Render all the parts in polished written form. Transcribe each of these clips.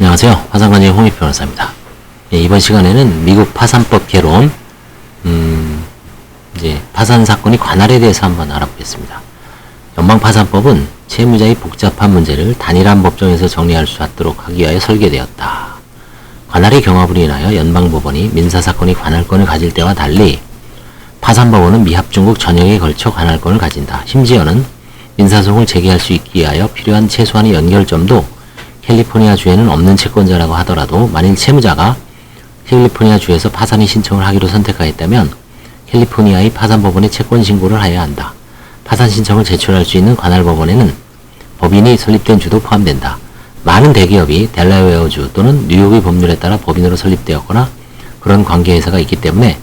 안녕하세요. 화상관의 홍익 변호사입니다. 이번 시간에는 미국 파산법 개론, 이제 파산 사건이 관할에 대해서 한번 알아보겠습니다. 연방파산법은 채무자의 복잡한 문제를 단일한 법정에서 정리할 수 있도록 하기 위하여 설계되었다. 관할의 경합으로 인하여 연방법원이 민사사건이 관할권을 가질 때와 달리 파산법원은 미합중국 전역에 걸쳐 관할권을 가진다. 심지어는 민사소송을 제기할 수 있기 위하여 필요한 최소한의 연결점도 캘리포니아 주에는 없는 채권자라고 하더라도 만일 채무자가 캘리포니아 주에서 파산의 신청을 하기로 선택하였다면 캘리포니아의 파산법원에 채권 신고를 하여야 한다. 파산 신청을 제출할 수 있는 관할법원에는 법인이 설립된 주도 포함된다. 많은 대기업이 델라웨어주 또는 뉴욕의 법률에 따라 법인으로 설립되었거나 그런 관계회사가 있기 때문에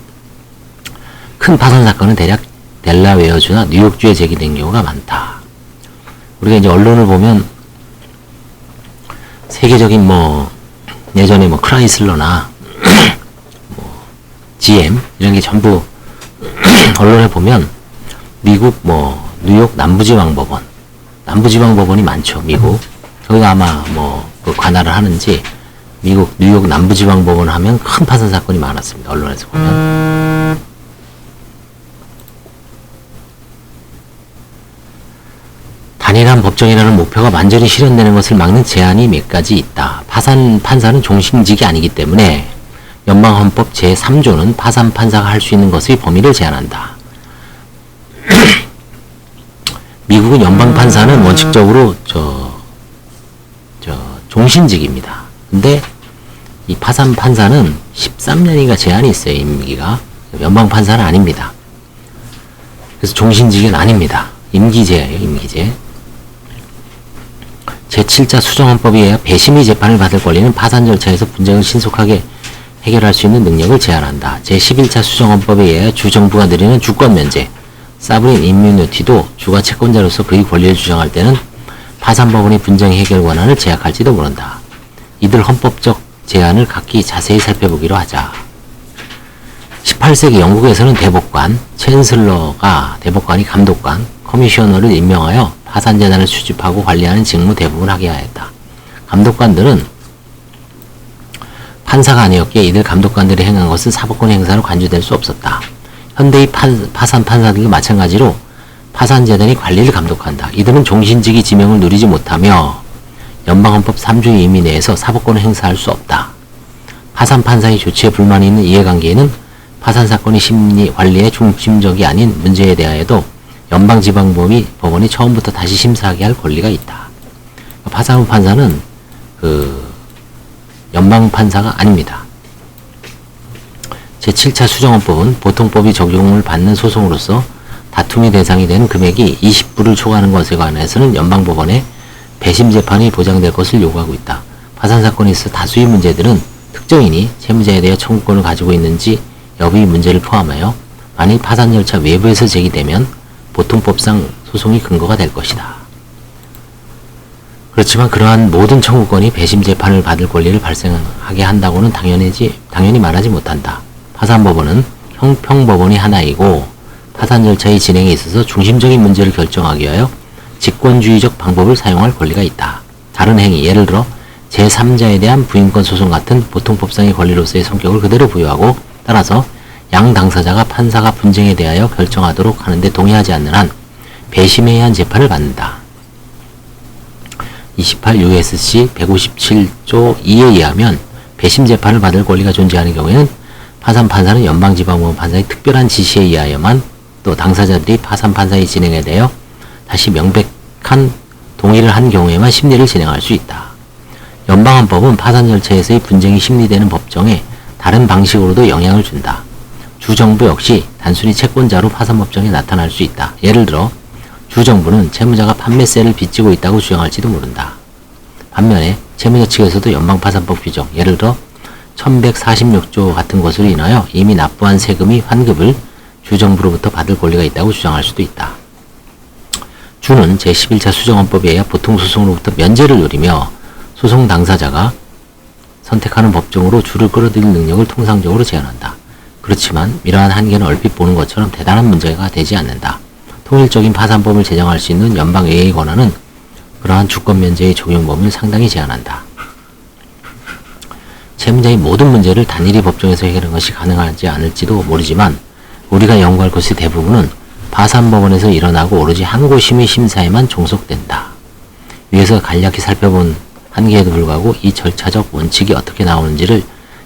큰 파산 사건은 대략 델라웨어주나 뉴욕주에 제기된 경우가 많다. 우리가 이제 언론을 보면 세계적인 예전에 크라이슬러나 GM 이런 게 전부 언론에 보면 미국 뉴욕 남부지방법원이 많죠. 미국 거기가 아마 그 관할을 하는지 미국 뉴욕 남부지방법원 하면 큰 파산 사건이 많았습니다. 언론에서 보면. 단일한 법정이라는 목표가 완전히 실현되는 것을 막는 제한이 몇 가지 있다. 판사는 종신직이 아니기 때문에 연방헌법 제3조는 파산 판사가 할 수 있는 것의 범위를 제한한다. 미국은 연방판사는 원칙적으로 종신직입니다. 근데 이 파산 판사는 13년인가 제한이 있어요. 임기가. 연방판사는 아닙니다. 그래서 종신직은 아닙니다. 임기제예요. 임기제. 제7자 수정헌법에 의해 배심의 재판을 받을 권리는 파산 절차에서 분쟁을 신속하게 해결할 수 있는 능력을 제한한다. 제11차 수정헌법에 의해 주정부가 누리는 주권면제, 사브린 임뮤니티도 주가 채권자로서 그의 권리를 주장할 때는 파산법원의 분쟁 해결 권한을 제약할지도 모른다. 이들 헌법적 제한을 각기 자세히 살펴보기로 하자. 18세기 영국에서는 대법관, 챈슬러가 대법관이 감독관, 커미셔너를 임명하여 파산재단을 수집하고 관리하는 직무 대부분 하게 하였다. 감독관들은 판사가 아니었기에 이들 감독관들이 행한 것은 사법권 행사로 간주될 수 없었다. 현대의 파산 판사들도 마찬가지로 파산재단이 관리를 감독한다. 이들은 종신직이 지명을 누리지 못하며 연방헌법 3조의 의미 내에서 사법권을 행사할 수 없다. 파산 판사의 조치에 불만이 있는 이해관계에는 파산 사건의 심리 관리에 중심적이 아닌 문제에 대하여도 연방지방법원이 처음부터 다시 심사하게 할 권리가 있다. 파산 판사는 연방판사가 아닙니다. 제7차 수정헌법은 보통법이 적용을 받는 소송으로서 다툼의 대상이 된 금액이 20불을 초과하는 것에 관해서는 연방법원에 배심 재판이 보장될 것을 요구하고 있다. 파산 사건에 있어 다수의 문제들은 특정인이 채무자에 대해 청구권을 가지고 있는지 여부의 문제를 포함하여 만일 파산 절차 외부에서 제기되면 보통법상 소송이 근거가 될 것이다. 그렇지만 그러한 모든 청구권이 배심 재판을 받을 권리를 발생하게 한다고는 당연히 말하지 못한다. 파산법원은 형평법원이 하나이고 파산 절차의 진행에 있어서 중심적인 문제를 결정하기 위하여 직권주의적 방법을 사용할 권리가 있다. 다른 행위, 예를 들어 제3자에 대한 부인권 소송 같은 보통법상의 권리로서의 성격을 그대로 부여하고 따라서 양 당사자가 판사가 분쟁에 대하여 결정하도록 하는데 동의하지 않는 한 배심에 의한 재판을 받는다. 28 U.S.C. 157조 2에 의하면 배심 재판을 받을 권리가 존재하는 경우에는 파산 판사는 연방지방법원 판사의 특별한 지시에 의하여만 또 당사자들이 파산 판사의 진행에 대하여 다시 명백한 동의를 한 경우에만 심리를 진행할 수 있다. 연방헌법은 파산 절차에서의 분쟁이 심리되는 법정에 다른 방식으로도 영향을 준다. 주정부 역시 단순히 채권자로 파산법정에 나타날 수 있다. 예를 들어 주정부는 채무자가 판매세를 빚지고 있다고 주장할지도 모른다. 반면에 채무자 측에서도 연방파산법 규정, 예를 들어 1146조 같은 것으로 인하여 이미 납부한 세금의 환급을 주정부로부터 받을 권리가 있다고 주장할 수도 있다. 주는 제11차 수정헌법에 의해 보통소송으로부터 면제를 누리며 소송 당사자가 선택하는 법정으로 주를 끌어들일 능력을 통상적으로 제한한다. 그렇지만 이러한 한계는 얼핏 보는 것처럼 대단한 문제가 되지 않는다. 통일적인 파산법을 제정할 수 있는 연방의회의 권한은 그러한 주권면제의 적용 범위를 상당히 제한한다. 채무자의 모든 문제를 단일히 법정에서 해결하는 것이 가능하지 않을지도 모르지만 우리가 연구할 것의 대부분은 파산법원에서 일어나고 오로지 항고심의 심사에만 종속된다. 위에서 간략히 살펴본 한계에도 불구하고 이 절차적 원칙이 어떻게 나오는지를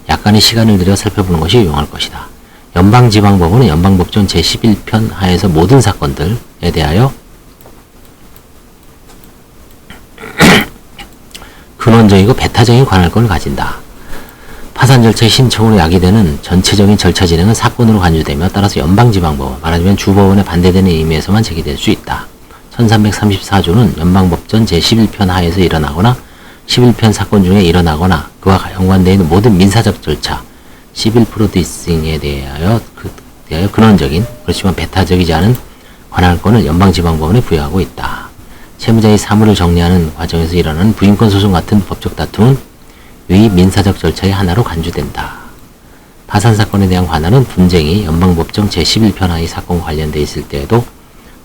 약간의 시간을 들여 살펴보는 것이 유용할 것이다. 연방지방법원은 연방법정 제11편 하에서 모든 사건들에 대하여 근원적이고 배타적인 관할권을 가진다. 파산 절차의 신청으로 야기되는 전체적인 절차 진행은 사건으로 간주되며 따라서 연방지방법원, 말하자면 주법원에 반대되는 의미에서만 제기될 수 있다. 1334조는 연방법전 제11편 하에서 일어나거나 11편 사건 중에 일어나거나 그와 연관되어 있는 모든 민사적 절차, 시빌 프로디싱에 대하여 근원적인 그렇지만 배타적이지 않은 관할권을 연방지방법원에 부여하고 있다. 채무자의 사물을 정리하는 과정에서 일어나는 부인권 소송 같은 법적 다툼은 위 민사적 절차의 하나로 간주된다. 파산 사건에 대한 관할은 분쟁이 연방법정 제11편 하의 사건과 관련되어 있을 때에도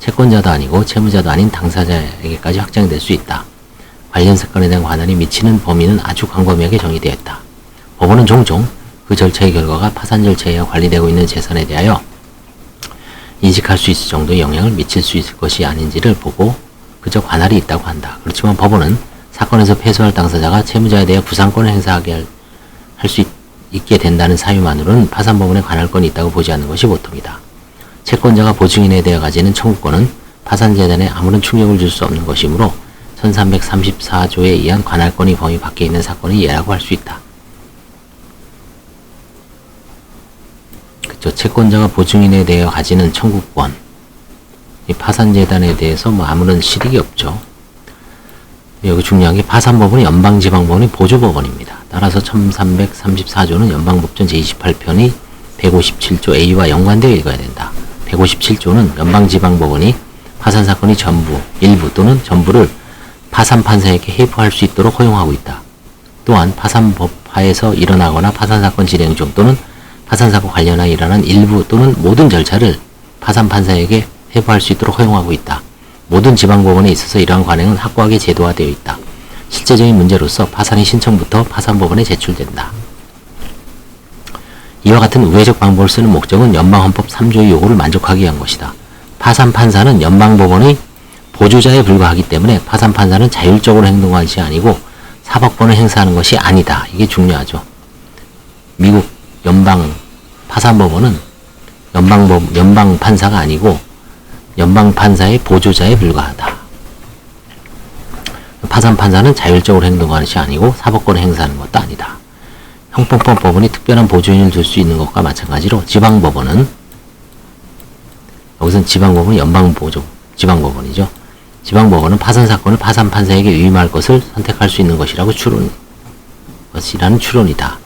채권자도 아니고 채무자도 아닌 당사자에게까지 확장될 수 있다. 관련 사건에 대한 관할이 미치는 범위는 아주 광범위하게 정의되어 있다. 법원은 종종 그 절차의 결과가 파산 절차에 의해 관리되고 있는 재산에 대하여 인식할 수 있을 정도의 영향을 미칠 수 있을 것이 아닌지를 보고 그저 관할이 있다고 한다. 그렇지만 법원은 사건에서 패소할 당사자가 채무자에 대해 부상권을 행사하게 할 수 있게 된다는 사유만으로는 파산법원의 관할권이 있다고 보지 않는 것이 보통이다. 채권자가 보증인에 대해 가지는 청구권은 파산재단에 아무런 충격을 줄 수 없는 것이므로 1334조에 의한 관할권이 범위 밖에 있는 사건의 예라고 할 수 있다. 그쵸. 채권자가 보증인에 대해 가지는 청구권, 이 파산재단에 대해서 아무런 실익이 없죠. 여기 중요한 게 파산법원은 연방지방법원의 보조법원입니다. 따라서 1334조는 연방법전 제28편이 157조 A와 연관되어 읽어야 된다. 157조는 연방지방법원이 파산사건의 전부, 일부 또는 전부를 파산판사에게 회부할 수 있도록 허용하고 있다. 또한 파산법 하에서 일어나거나 파산사건 진행 중 또는 파산사건 관련하여 일어난 일부 또는 모든 절차를 파산판사에게 회부할 수 있도록 허용하고 있다. 모든 지방법원에 있어서 이러한 관행은 확고하게 제도화되어 있다. 실제적인 문제로서 파산의 신청부터 파산법원에 제출된다. 이와 같은 우회적 방법을 쓰는 목적은 연방헌법 3조의 요구를 만족하기 위한 것이다. 파산판사는 연방법원의 보조자에 불과하기 때문에 파산판사는 자율적으로 행동하는 것이 아니고 사법권을 행사하는 것이 아니다. 이게 중요하죠. 미국 연방 파산법원은 연방판사가 아니고 연방판사의 보조자에 불과하다. 파산판사는 자율적으로 행동하는 것이 아니고 사법권을 행사하는 것도 아니다. 형법법원이 특별한 보조인을 둘 수 있는 것과 마찬가지로 지방법원은, 여기서는 지방법원은 연방보조 지방법원이죠. 지방법원은 파산사건을 파산판사에게 위임할 것을 선택할 수 있는 것이라는 추론이다.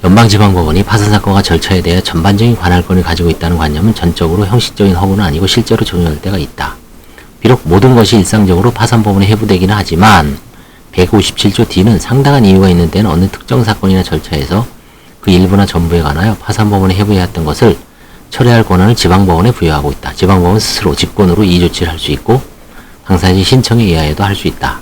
연방지방법원이 파산사건과 절차에 대해 전반적인 관할권을 가지고 있다는 관념은 전적으로 형식적인 허구는 아니고 실제로 적용할 때가 있다. 비록 모든 것이 일상적으로 파산법원에 회부되기는 하지만 157조 D는 상당한 이유가 있는 때는 어느 특정 사건이나 절차에서 그 일부나 전부에 관하여 파산법원에 회부해야 했던 것을 처리할 권한을 지방법원에 부여하고 있다. 지방법원은 스스로 직권으로 이의조치를 할 수 있고 당사자의 신청에 의하여도 할 수 있다.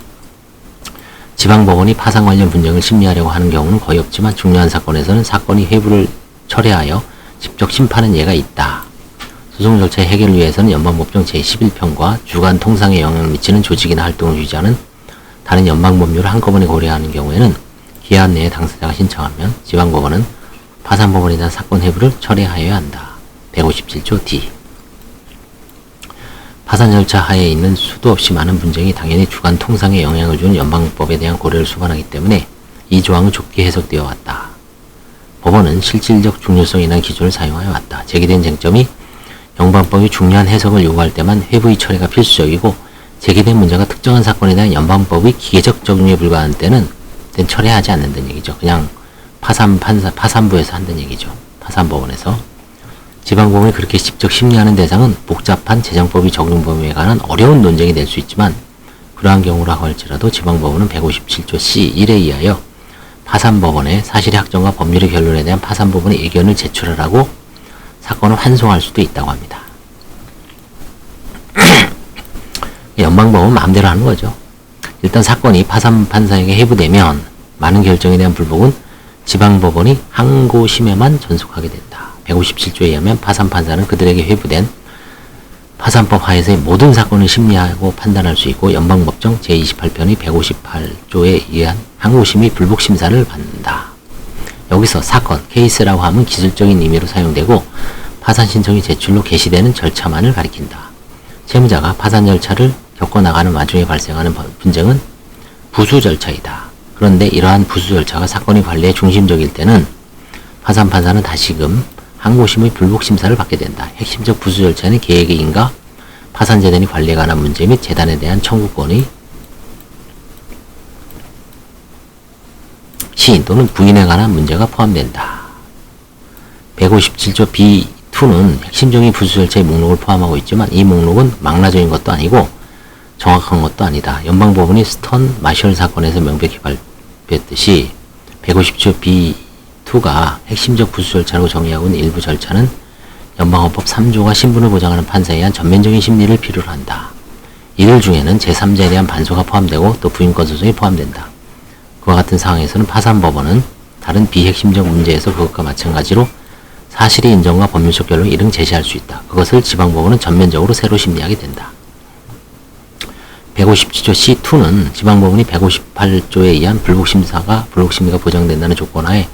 지방법원이 파산 관련 분쟁을 심리하려고 하는 경우는 거의 없지만 중요한 사건에서는 사건이 회부를 철회하여 직접 심판하는 예가 있다. 소송 절차의 해결을 위해서는 연방법정 제11편과 주간 통상에 영향을 미치는 조직이나 활동을 유지하는 다른 연방법률을 한꺼번에 고려하는 경우에는 기한 내에 당사자가 신청하면 지방법원은 파산법원에 대한 사건 회부를 철회하여야 한다. 157조 D. 파산 절차 하에 있는 수도 없이 많은 분쟁이 당연히 주간 통상에 영향을 주는 연방법에 대한 고려를 수반하기 때문에 이 조항은 좁게 해석되어 왔다. 법원은 실질적 중요성이라는 기준을 사용하여 왔다. 제기된 쟁점이 연방법이 중요한 해석을 요구할 때만 회부의 처리가 필수적이고 제기된 문제가 특정한 사건에 대한 연방법의 기계적 적용에 불과한 때는 처리하지 않는다는 얘기죠. 그냥 파산부에서 한다는 얘기죠. 파산법원에서. 지방법원이 그렇게 직접 심리하는 대상은 복잡한 재정법의 적용 범위에 관한 어려운 논쟁이 될 수 있지만 그러한 경우라고 할지라도 지방법원은 157조 C1에 의하여 파산법원에 사실의 확정과 법률의 결론에 대한 파산법원의 의견을 제출하라고 사건을 환송할 수도 있다고 합니다. 연방법원은 마음대로 하는 거죠. 일단 사건이 파산판사에게 회부되면 많은 결정에 대한 불복은 지방법원이 항고심에만 전속하게 된다. 157조에 의하면 파산판사는 그들에게 회부된 파산법 하에서의 모든 사건을 심리하고 판단할 수 있고 연방법정 제28편의 158조에 의한 항고심의 불복심사를 받는다. 여기서 사건, 케이스라고 하면 기술적인 의미로 사용되고 파산신청이 제출로 개시되는 절차만을 가리킨다. 채무자가 파산 절차를 겪어나가는 와중에 발생하는 분쟁은 부수 절차이다. 그런데 이러한 부수 절차가 사건의 관리에 중심적일 때는 파산판사는 다시금 항고심의 불복심사를 받게 된다. 핵심적 부수 절차는 계획의 인가, 파산재단이 관리에 관한 문제 및 재단에 대한 청구권의 시인 또는 부인에 관한 문제가 포함된다. 157조 B2는 핵심적인 부수 절차의 목록을 포함하고 있지만 이 목록은 망라적인 것도 아니고 정확한 것도 아니다. 연방법원이 스턴 마셜 사건에서 명백히 발표했듯이 150조 B2가 핵심적 부수 절차로 정의하고 있는 일부 절차는 연방헌법 3조가 신분을 보장하는 판사에 의한 전면적인 심리를 필요로 한다. 이들 중에는 제3자에 대한 반소가 포함되고 또 부인권 소송이 포함된다. 그와 같은 상황에서는 파산법원은 다른 비핵심적 문제에서 그것과 마찬가지로 사실의 인정과 법률적 결론을 이른 제시할 수 있다. 그것을 지방법원은 전면적으로 새로 심리하게 된다. 157조 C2는 지방법원이 158조에 의한 불복심리가 보장된다는 조건하에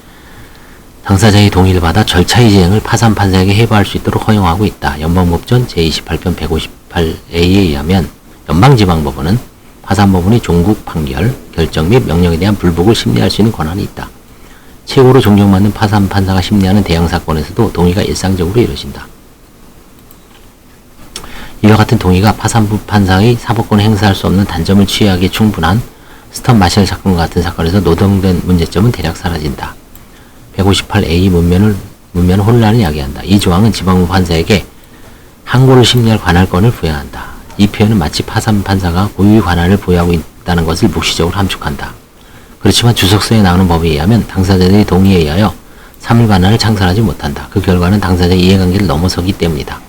당사자의 동의를 받아 절차의 진행을 파산판사에게 해부할 수 있도록 허용하고 있다. 연방법전 제28편 158A에 의하면 연방지방법원은 파산법원이 종국 판결, 결정 및 명령에 대한 불복을 심리할 수 있는 권한이 있다. 최고로 존경받는 파산판사가 심리하는 대형사건에서도 동의가 일상적으로 이루어진다. 이와 같은 동의가 파산부 판사의 사법권을 행사할 수 없는 단점을 취하기에 충분한 스턴 마셜 사건과 같은 사건에서 노동된 문제점은 대략 사라진다. 158A 문면은 혼란을 야기한다. 이 조항은 지방부 판사에게 항고를 심리할 관할권을 부여한다. 이 표현은 마치 파산 판사가 고유의 관할을 보유하고 있다는 것을 묵시적으로 함축한다. 그렇지만 주석서에 나오는 법에 의하면 당사자들의 동의에 의하여 사물 관할을 창설하지 못한다. 그 결과는 당사자의 이해관계를 넘어서기 때문이다.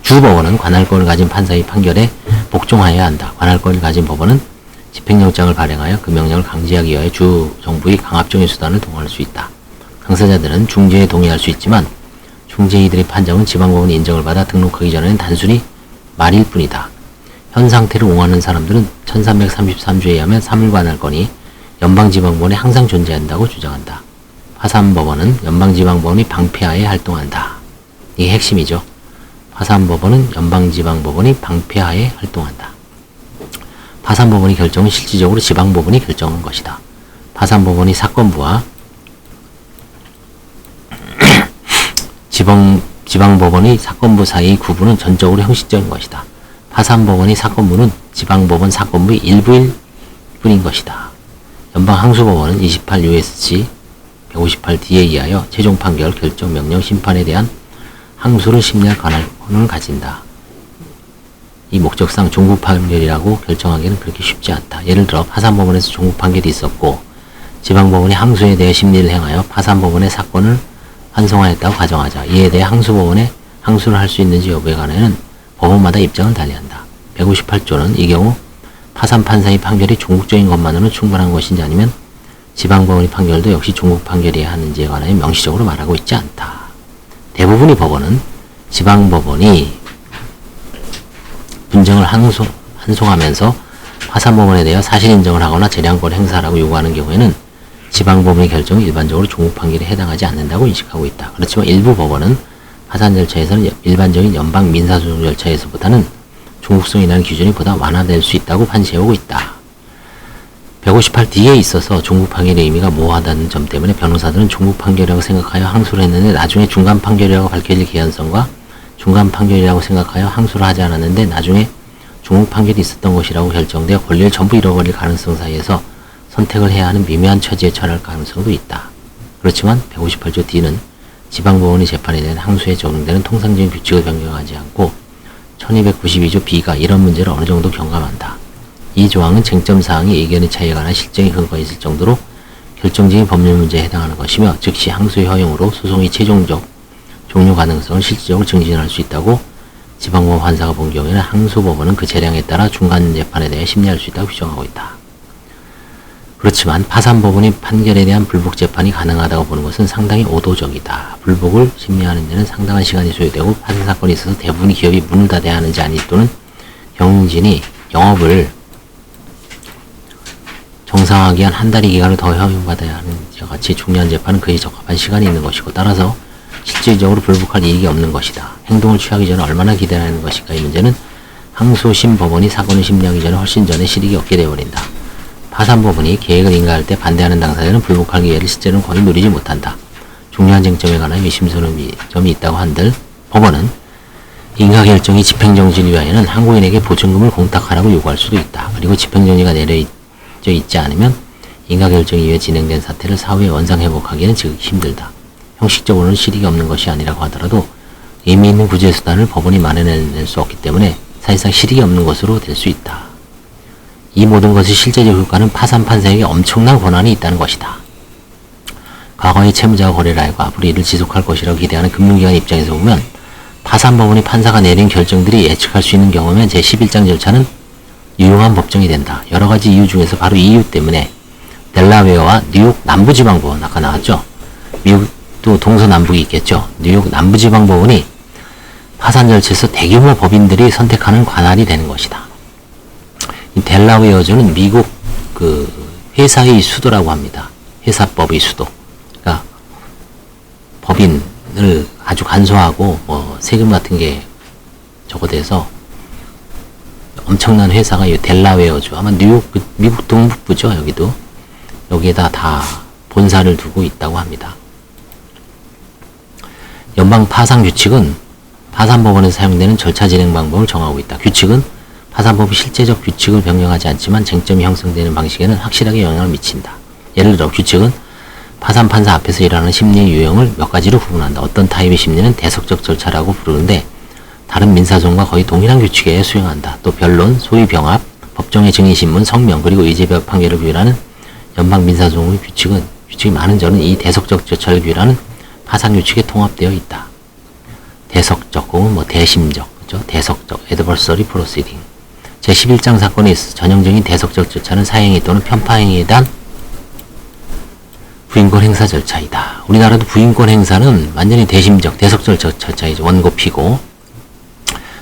주법원은 관할권을 가진 판사의 판결에 복종하여야 한다. 관할권을 가진 법원은 집행영장을 발행하여 그 명령을 강제하기 위하여 주 정부의 강압적인 수단을 동원할 수 있다. 당사자들은 중재에 동의할 수 있지만 중재이들의 판정은 지방법원의 인정을 받아 등록하기 전에는 단순히 말일 뿐이다. 현 상태를 옹호하는 사람들은 1333조에 의하면 사물관할권이 연방지방법원에 항상 존재한다고 주장한다. 파산법원은 연방지방법원의 방패하에 활동한다. 이게 핵심이죠. 파산법원은 연방지방법원의 방패하에 활동한다. 파산법원의 결정은 실질적으로 지방법원이 결정한 것이다. 파산법원의 사건부와 지방법원의 사건부 사이의 구분은 전적으로 형식적인 것이다. 파산법원의 사건부는 지방법원 사건부의 일부일 뿐인 것이다. 연방항소법원은 28 U.S.C. 158D에 의하여 최종 판결, 결정, 명령, 심판에 대한 항소를 심리할 관할권을 가진다. 이 목적상 종국 판결이라고 결정하기는 그렇게 쉽지 않다. 예를 들어 파산법원에서 종국 판결이 있었고 지방법원이 항소에 대해 심리를 행하여 파산법원의 사건을 환송하였다고 가정하자. 이에 대해 항소법원에 항소를 할 수 있는지 여부에 관해는 법원마다 입장을 달리한다. 158조는 이 경우 파산판사의 판결이 종국적인 것만으로는 충분한 것인지 아니면 지방법원의 판결도 역시 종국 판결이어야 하는지에 관하여 명시적으로 말하고 있지 않다. 대부분의 법원은 지방법원이 분쟁을 환송하면서 파산법원에 대해 사실 인정을 하거나 재량권 행사라고 요구하는 경우에는 지방법원의 결정이 일반적으로 종국 판결에 해당하지 않는다고 인식하고 있다. 그렇지만 일부 법원은 파산 절차에서는 일반적인 연방 민사소송 절차에서보다는 종국성이라는 기준이 보다 완화될 수 있다고 판시해오고 있다. 158D에 있어서 종국 판결의 의미가 모호하다는 점 때문에 변호사들은 종국 판결이라고 생각하여 항소를 했는데 나중에 중간 판결이라고 밝혀질 개연성과 중간 판결이라고 생각하여 항소를 하지 않았는데 나중에 종국 판결이 있었던 것이라고 결정되어 권리를 전부 잃어버릴 가능성 사이에서 선택을 해야 하는 미묘한 처지에 처할 가능성도 있다. 그렇지만 158조 D는 지방법원의 재판에 대한 항소에 적용되는 통상적인 규칙을 변경하지 않고 1292조 B가 이런 문제를 어느 정도 경감한다. 이 조항은 쟁점사항이 의견의 차이에 관한 실정의 근거가 있을 정도로 결정적인 법률 문제에 해당하는 것이며 즉시 항소의 허용으로 소송의 최종적 종료 가능성을 실질적으로 증진할 수 있다고 지방법원 판사가 본 경우에는 항소법원은 그 재량에 따라 중간 재판에 대해 심리할 수 있다고 규정하고 있다. 그렇지만 파산법원이 판결에 대한 불복 재판이 가능하다고 보는 것은 상당히 오도적이다. 불복을 심리하는 데는 상당한 시간이 소요되고 파산 사건이 있어서 대부분의 기업이 문을 닫아야 하는지 아니 또는 경영진이 영업을 정상화하기 위한 한 달의 기간을 더 허용받아야 하는지와 같이 중요한 재판은 그에 적합한 시간이 있는 것이고 따라서 실질적으로 불복할 이익이 없는 것이다. 행동을 취하기 전에 얼마나 기다리는 것인가. 이 문제는 항소심 법원이 사건을 심리하기 전에 훨씬 전에 실익이 없게 되어버린다. 파산법원이 계획을 인가할 때 반대하는 당사자는 불복할 기회를 실제로는 거의 누리지 못한다. 중요한 쟁점에 관한 의심스러운 점이 있다고 한들 법원은 인가 결정이 집행정지를 위하여는 항고인에게 보증금을 공탁하라고 요구할 수도 있다. 그리고 집행정지가 내려져 있지 않으면 인가 결정 이후에 진행된 사태를 사후에 원상 회복하기는 지극히 힘들다. 형식적으로는 실익이 없는 것이 아니라고 하더라도 의미 있는 구제 수단을 법원이 마련해낼 수 없기 때문에 사실상 실익이 없는 것으로 될 수 있다. 이 모든 것의 실제적 효과는 파산 판사에게 엄청난 권한이 있다는 것이다. 과거의 채무자와 거래를 하고 앞으로 이를 지속할 것이라고 기대하는 금융기관 입장에서 보면 파산법원이 판사가 내린 결정들이 예측할 수 있는 경우면 제11장 절차는 유용한 법정이 된다. 여러 가지 이유 중에서 바로 이 이유 때문에 델라웨어와 뉴욕 남부지방법원 아까 나왔죠. 미국도 동서남북이 있겠죠. 뉴욕 남부지방법원이 파산 절차에서 대규모 법인들이 선택하는 관할이 되는 것이다. 이 델라웨어주는 미국 그 회사의 수도라고 합니다. 회사법의 수도. 그러니까 법인을 아주 간소하고 뭐 세금 같은 게 적어돼서 엄청난 회사가 이 델라웨어주. 아마 뉴욕 미국 동북부죠. 여기도 여기에다 다 본사를 두고 있다고 합니다. 연방 파산 규칙은 파산법원에서 사용되는 절차 진행 방법을 정하고 있다. 규칙은 파산법의 실제적 규칙을 변경하지 않지만 쟁점이 형성되는 방식에는 확실하게 영향을 미친다. 예를 들어 규칙은 파산 판사 앞에서 일하는 심리 유형을 몇 가지로 구분한다. 어떤 타입의 심리는 대속적 절차라고 부르는데 다른 민사소송과 거의 동일한 규칙에 수용한다. 또 변론, 소위 병합, 법정의 증인신문, 성명, 그리고 의제별 판결을 규율하는 연방 민사소송의 규칙이 많은 점은 이 대속적 절차를 규율하는 파산 규칙에 통합되어 있다. 대속적 혹은 뭐 대심적, 그렇죠? 대속적, adversary proceeding. 제11장 사건에 있어 전형적인 대속적 절차는 사행위 또는 편파행위에 대한 부인권 행사 절차이다. 우리나라도 부인권 행사는 완전히 대심적, 대속적 절차이죠. 원고피고.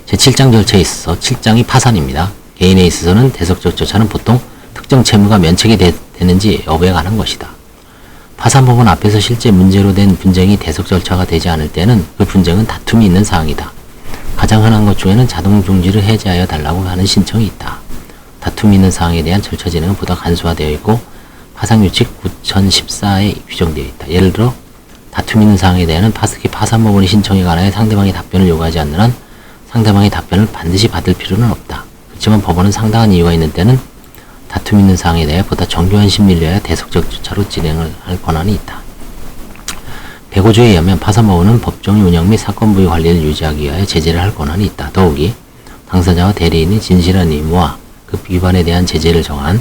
제7장 절차에 있어서 7장이 파산입니다. 개인에 있어서는 대속적 절차는 보통 특정 채무가 면책이 되는지 여부에 관한 것이다. 파산법원 앞에서 실제 문제로 된 분쟁이 대속 절차가 되지 않을 때는 그 분쟁은 다툼이 있는 사항이다. 가장 흔한 것 중에는 자동 중지를 해제하여 달라고 하는 신청이 있다. 다툼이 있는 사항에 대한 절차 진행은 보다 간소화되어 있고 파산규칙 9014에 규정되어 있다. 예를 들어 다툼이 있는 사항에 대한 파산법원의 신청에 관하여 상대방이 답변을 요구하지 않는 한 상대방의 답변을 반드시 받을 필요는 없다. 그렇지만 법원은 상당한 이유가 있는 때는 다툼 있는 사항에 대해 보다 정교한 심리를 위하여 대속적 절차로 진행을 할 권한이 있다. 105조에 의하면 파산법원은 법정의 운영 및 사건부의 관리를 유지하기 위하여 제재를 할 권한이 있다. 더욱이 당사자와 대리인의 진실한 의무와 그 위반에 대한 제재를 정한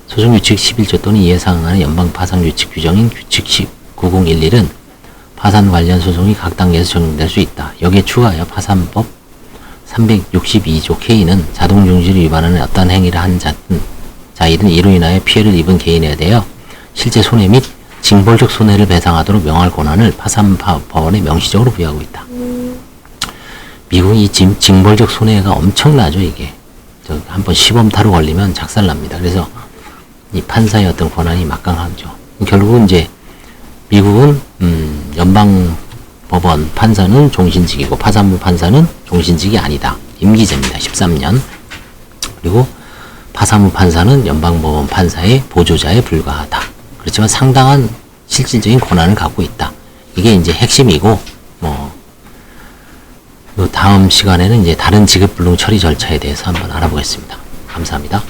소송규칙 11조 또는 이에 상응하는 연방파산규칙 규정인 규칙 9011은 파산 관련 소송이 각 단계에서 적용될 수 있다. 여기에 추가하여 파산법 362조 K는 자동중지를 위반하는 어떠한 행위를 한 자이든 이로 인하여 피해를 입은 개인에 대하여 실제 손해 및 징벌적 손해를 배상하도록 명할 권한을 파산법원에 명시적으로 부여하고 있다. 미국이 징벌적 손해가 엄청나죠. 이게 한번 시범타로 걸리면 작살납니다. 그래서 이 판사의 어떤 권한이 막강하죠. 결국은 이제 미국은 연방법원 판사는 종신직이고 파산부 판사는 종신직이 아니다. 임기제입니다. 13년. 그리고 파산부 판사는 연방법원 판사의 보조자에 불과하다. 그렇지만 상당한 실질적인 권한을 갖고 있다. 이게 이제 핵심이고, 다음 시간에는 이제 다른 지급불능 처리 절차에 대해서 한번 알아보겠습니다. 감사합니다.